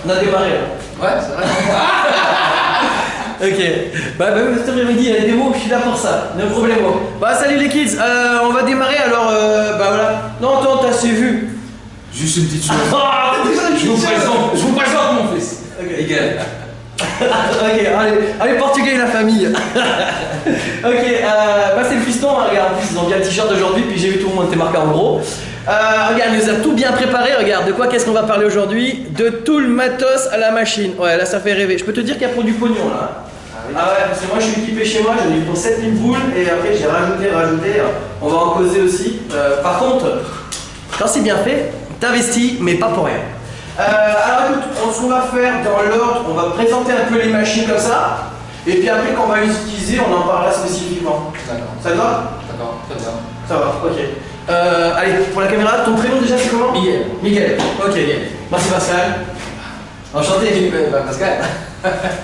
On a démarré là. Ouais, c'est vrai. Ok. Bah, cet après-midi, il y a des mots, je suis là pour ça. No problème. Bah, salut les kids. On va démarrer alors. Bah voilà. Non, attends, t'as assez vu. Juste une petite chose. Ah, Je vous présente mon fils. Ok. Miguel. Ok, allez, portugais la famille. Ok, bah c'est le fiston, hein, regarde, en plus ils ont bien le t-shirt aujourd'hui, puis j'ai vu tout le monde était marqué en gros. Regarde, il nous a tout bien préparé, regarde, de quoi qu'est-ce qu'on va parler aujourd'hui? De tout le matos à la machine. Ouais, là ça fait rêver. Je peux te dire qu'il y a pour du pognon là. Ah ouais, parce que moi je suis équipé chez moi, j'en ai eu pour 7000 boules et après j'ai rajouté, on va en causer aussi. Par contre, quand c'est bien fait, t'investis, mais pas pour rien. Alors écoute, ce qu'on va faire dans l'ordre, on va présenter un peu les machines comme ça, et puis après quand on va les utiliser, on en parlera spécifiquement. D'accord. Ça te va? D'accord, très bien. Ça va, ok. Allez, pour la caméra, ton prénom déjà c'est comment? Miguel. Miguel, ok. Merci Pascal. Enchanté. Pascal.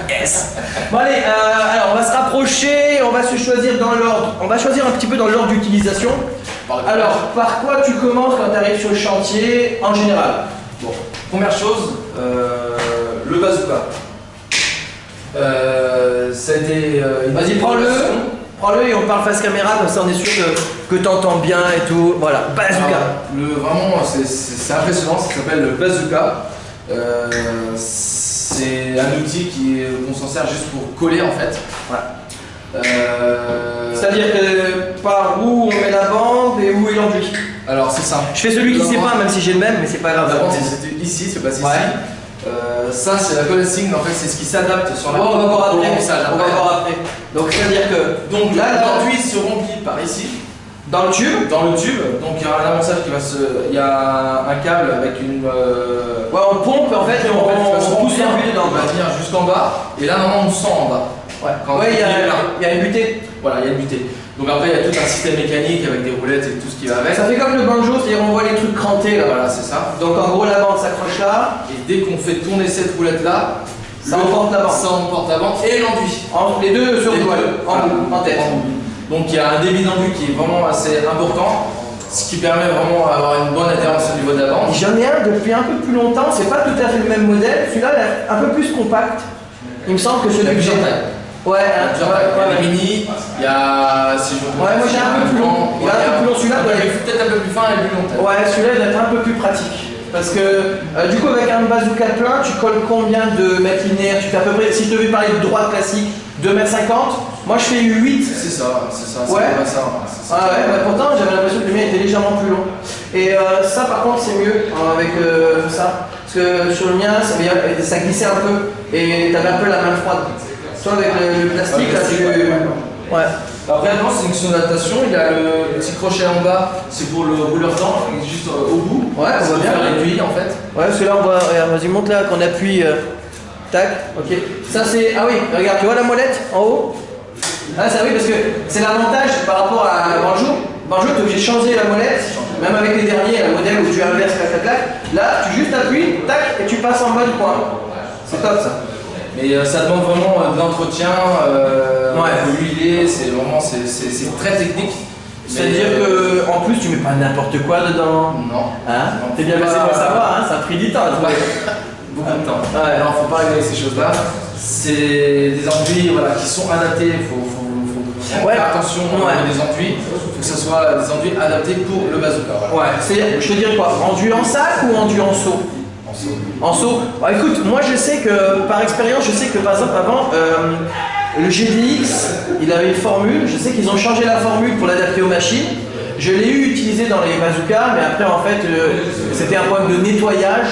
Yes. Bon allez, alors on va se rapprocher, on va se choisir dans l'ordre, on va choisir un petit peu dans l'ordre d'utilisation. Alors, par quoi tu commences quand tu arrives sur le chantier en général? Bon, première chose, le bazooka. Ça a été Vas-y, prends-le et on parle face caméra, comme ça on est sûr que tu entends bien et tout. Voilà, bazooka. Vraiment, c'est impressionnant, ça s'appelle le bazooka. C'est un outil qu'on s'en sert juste pour coller en fait. Ouais. C'est-à-dire que par où on met la bande et où est l'enduit. Alors c'est ça. Je fais celui qui sait pas, même si j'ai le même, mais c'est pas grave. La bande c'était ici, c'est pas ici. Ouais. Ça c'est la coalescing, en fait c'est ce qui s'adapte sur la on va voir après. remplissage. On va voir après. Donc c'est-à-dire que là l'enduit se remplit par ici. Dans le tube. Dans le tube, donc il y a un amorçage qui va se. Il y a un câble avec une. Ouais, on pompe en fait et on pousse l'enduit dedans. On va venir jusqu'en bas et là normalement on sent en bas. Ouais, il y a une butée. Voilà, il y a une butée. Donc après il y a tout un système mécanique avec des roulettes et tout ce qui va avec. Ça fait comme le banjo, c'est-à-dire on voit les trucs crantés là. Voilà, c'est ça. Donc en gros la bande s'accroche là. Et dès qu'on fait tourner cette roulette là, ça emporte la bande. Ça emporte la bande et l'enduit. Les deux sur le toile, en tête. Donc il y a un débit d'enduit qui est vraiment assez important, ce qui permet vraiment d'avoir une bonne adhérence au niveau de la bande. J'en ai un depuis un peu plus longtemps, c'est pas tout à fait le même modèle, celui-là est un peu plus compact. Il me semble que celui que j'ai. Ouais, il y a des mini, il y a. Si je me trompe, ouais, moi j'ai un peu plus long. Il est un peu plus long celui-là. Peut-être un peu plus fin et plus long. Ouais, celui-là il doit être un peu plus pratique. Parce que du coup avec un bazooka plein, tu colles combien de mètres linéaires? Tu fais à peu près, si je devais parler de droite classique, 2,50 m. Moi je fais 8. C'est ça, c'est ça. Ouais. C'est ça. Ah ouais, bah pourtant j'avais l'impression que le mien était légèrement plus long. Et ça par contre c'est mieux avec ça. Parce que sur le mien ça glissait un peu et t'avais un peu la main froide. Toi avec le plastique là tu. Ouais. Après non, c'est une question d'adaptation, il y a le petit crochet en bas, c'est pour le rouleur temps, juste au bout. Ouais, on voit bien l'aiguille en fait. Ouais, parce que là on voit, regarde, vas-y monte là, qu'on appuie, tac, ok. Ça c'est, ah oui, regarde, tu vois la molette en haut? Ah ça oui, parce que c'est l'avantage par rapport à Banjo. Banjo, tu es obligé de changer la molette, même avec les derniers, la modèle où tu inverses, clac, clac, clac. Là, tu juste appuies, tac, et tu passes en mode point. C'est top ça. Mais ça demande vraiment de l'entretien, ouais. faut l'huiler, c'est vraiment c'est très technique. C'est-à-dire que en plus tu mets pas n'importe quoi dedans. Non. Hein? T'es bien passé pour savoir, hein? Ça a pris du temps. Beaucoup de temps. Ouais. Alors faut pas régler ces choses-là. C'est des enduits voilà, qui sont adaptés, faut faire attention aux des enduits. Il faut que ce soit des enduits adaptés pour le bazooka. Voilà. Ouais, c'est, je te dirais quoi, enduit en sac ou enduit en seau? En seau. Bah, écoute, moi je sais que, par expérience, je sais que par exemple avant, le GDX, il avait une formule, je sais qu'ils ont changé la formule pour l'adapter aux machines. Je l'ai eu utilisé dans les bazookas, mais après en fait, c'était un problème de nettoyage,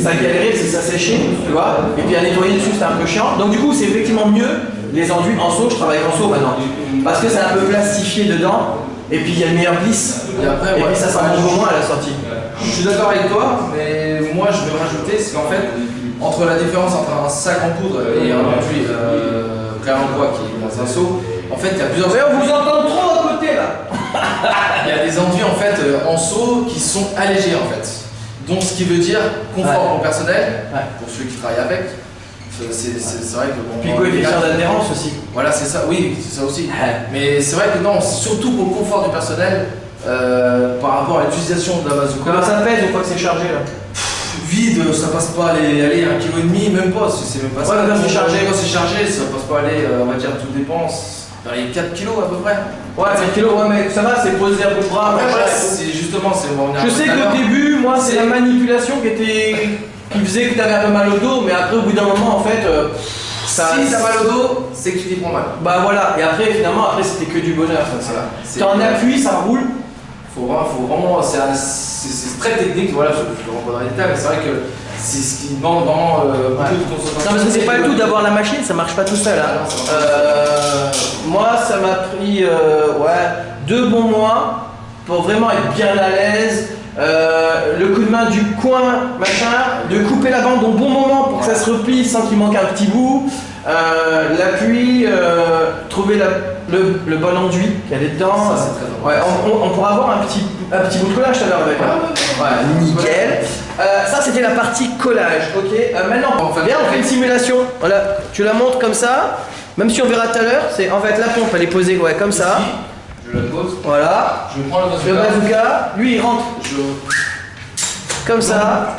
ça galérait parce que ça séchait, tu vois, et puis à nettoyer dessus c'était un peu chiant. Donc du coup, c'est effectivement mieux les enduits en seau, je travaille en seau maintenant, parce que c'est un peu plastifié dedans. Et puis il y a une meilleure glisse, et puis ça s'en au moins à la sortie. Je suis d'accord avec toi, mais moi je vais rajouter, c'est qu'en fait, entre la différence entre un sac en poudre et un enduit prêt en bois qui est dans un seau, en fait il y a plusieurs... Mais on vous entend trop à côté là. Il y a des enduits en fait en seau qui sont allégés en fait. Donc ce qui veut dire confort pour le personnel, pour ceux qui travaillent avec. C'est vrai que bon, puis coefficient d'adhérence aussi. Voilà, c'est ça, oui, c'est ça aussi. Mais c'est vrai que non, c'est surtout pour le confort du personnel par rapport à l'utilisation de la bazooka. Comment ça pèse une fois que c'est chargé là? vide, ça passe pas aller 1,5 kg, même pas, c'est même pas ça. Ouais, quand c'est chargé. Quand c'est chargé, ça passe pas aller, on va dire, tout dépense. Dans les 4 kg à peu près. Ouais, 4 kg, ouais, mais ça va, c'est posé à peu près. C'est justement, c'est bon. Je sais qu'au début, moi, c'est la manipulation qui faisait que t'avais un peu mal au dos, mais après, au bout d'un moment, en fait. Si t'as mal au dos, c'est que tu t'y prends mal. Bah voilà, et après, finalement, c'était que du bonheur. T'es en appui, ça roule. Faut vraiment, c'est très technique, voilà, je ne rentre pas dans les détails, mais c'est vrai que c'est ce qui demande vraiment beaucoup de concentration. Non, parce que c'est pas le tout d'avoir la machine, ça marche pas tout seul. Hein. Moi, ça m'a pris 2 bons mois pour vraiment être bien à l'aise. Le coup de main du coin, machin, de couper la bande au bon moment pour que ça se replie sans qu'il manque un petit bout. L'appui, trouver le bon enduit qu'il y a dedans. Ça, c'est très important. On pourra avoir un petit bout de collage tout à l'heure avec. Ouais, nickel. Ça c'était la partie collage, ok. Maintenant, viens, on fait une simulation. Voilà, tu la montres comme ça. Même si on verra tout à l'heure, c'est en fait la pompe, elle est posée comme ça. Je la pose. Voilà. Je prends le bazooka. Lui il rentre. Comme ça.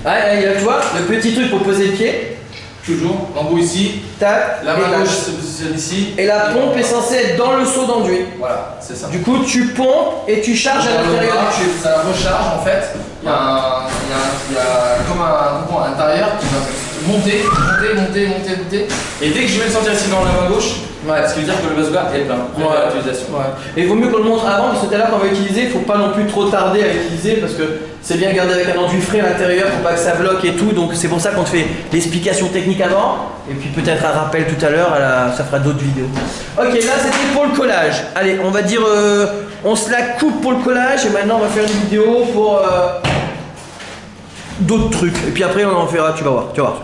Ouais, tu vois, le petit truc pour poser le pied. Toujours, l'embout ici. Tac. La main gauche se positionne ici. Et la pompe est censée être dans le seau d'enduit. Voilà, c'est ça. Du coup, tu pompes et tu charges à l'intérieur du tube. Ça la recharge en fait. Il y a comme un courant à l'intérieur qui va monter. Et dès que je vais le sentir ici dans la main gauche, ce qui veut dire que le bazooka est plein. L'utilisation. Et il vaut mieux qu'on le montre avant parce que tout à l'heure qu'on va utiliser, il faut pas non plus trop tarder à l'utiliser parce que c'est bien garder avec un enduit frais à l'intérieur pour pas que ça bloque et tout. Donc c'est pour ça qu'on te fait l'explication technique avant et puis peut-être un rappel tout à l'heure, ça fera d'autres vidéos. Ok, là c'était pour le collage. Allez, on va dire on se la coupe pour le collage et maintenant on va faire une vidéo pour d'autres trucs. Et puis après on en fera, tu vas voir.